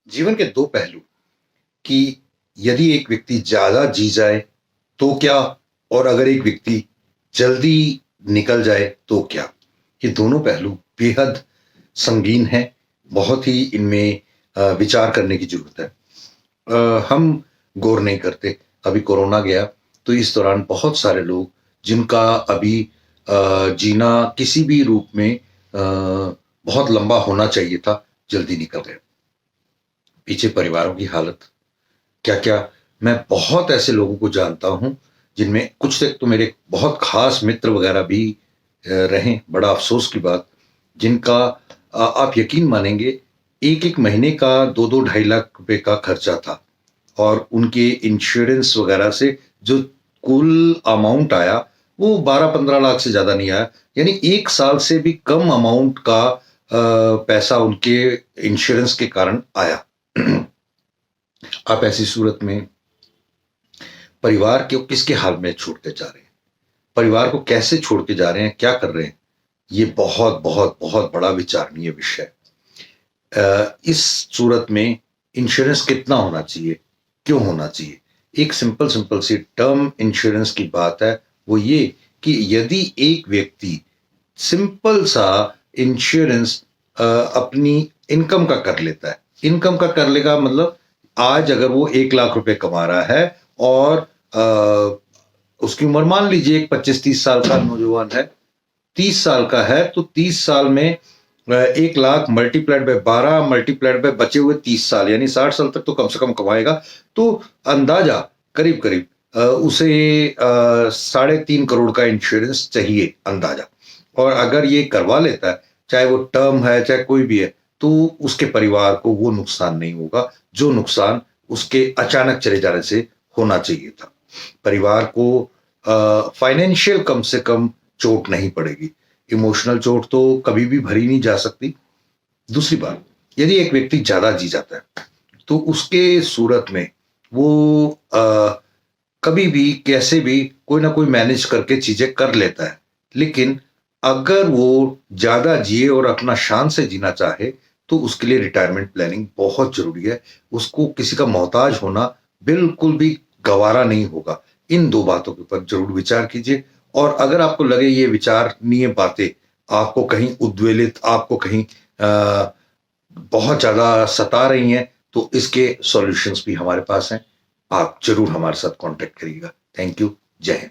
जीवन के दो पहलू कि यदि एक व्यक्ति ज्यादा जी जाए तो क्या, और अगर एक व्यक्ति जल्दी निकल जाए तो क्या। ये दोनों पहलू बेहद संगीन हैं। बहुत ही इनमें विचार करने की जरूरत है। हम गौर नहीं करते। अभी कोरोना गया तो इस दौरान बहुत सारे लोग जिनका अभी जीना किसी भी रूप में बहुत लंबा होना चाहिए था, जल्दी निकल गए। पीछे परिवारों की हालत क्या क्या। मैं बहुत ऐसे लोगों को जानता हूं जिनमें कुछ तक तो मेरे बहुत खास मित्र वगैरह भी रहे। बड़ा अफसोस की बात, जिनका आप यकीन मानेंगे एक एक महीने का 2-2 ढाई लाख रुपए का खर्चा था, और उनके इंश्योरेंस वगैरह से जो कुल अमाउंट आया वो 12-15 लाख से ज्यादा नहीं आया। यानी एक साल से भी कम अमाउंट का पैसा उनके इंश्योरेंस के कारण आया। आप ऐसी सूरत में परिवार को किसके हाल में छोड़ के जा रहे हैं, परिवार को कैसे छोड़ के जा रहे हैं, क्या कर रहे हैं। ये बहुत बहुत बहुत बड़ा विचारणीय विषय है। इस सूरत में इंश्योरेंस कितना होना चाहिए, क्यों होना चाहिए। एक सिंपल सिंपल सी टर्म इंश्योरेंस की बात है, वो ये कि यदि एक व्यक्ति सिंपल सा इंश्योरेंस अपनी इनकम का कर लेता है। इनकम का कर लेगा मतलब आज अगर वो 1 लाख रुपए कमा रहा है और उसकी उम्र मान लीजिए एक 25-30 साल का नौजवान है, 30 साल का है, तो 30 साल में 1 lakh multiplied by 12 multiplied by बचे हुए 30 साल, यानी 60 साल तक तो कम से कम कमाएगा। तो अंदाजा करीब करीब उसे 3.5 करोड़ का इंश्योरेंस चाहिए अंदाजा। और अगर ये करवा लेता है, चाहे वो टर्म है चाहे कोई भी है, तो उसके परिवार को वो नुकसान नहीं होगा जो नुकसान उसके अचानक चले जाने से होना चाहिए था। परिवार को फाइनेंशियल कम से कम चोट नहीं पड़ेगी। इमोशनल चोट तो कभी भी भरी नहीं जा सकती। दूसरी बात, यदि एक व्यक्ति ज्यादा जी जाता है तो उसके सूरत में वो कभी भी कैसे भी कोई ना कोई मैनेज करके चीजें कर लेता है। लेकिन अगर वो ज्यादा जिए और अपना शान से जीना चाहे तो उसके लिए रिटायरमेंट प्लानिंग बहुत जरूरी है। उसको किसी का मोहताज होना बिल्कुल भी गवारा नहीं होगा। इन दो बातों के ऊपर जरूर विचार कीजिए। और अगर आपको लगे ये विचारणीय बातें आपको कहीं उद्वेलित, आपको कहीं बहुत ज्यादा सता रही हैं, तो इसके सॉल्यूशंस भी हमारे पास हैं। आप जरूर हमारे साथ कांटेक्ट करिएगा। Thank you. जय हिंद।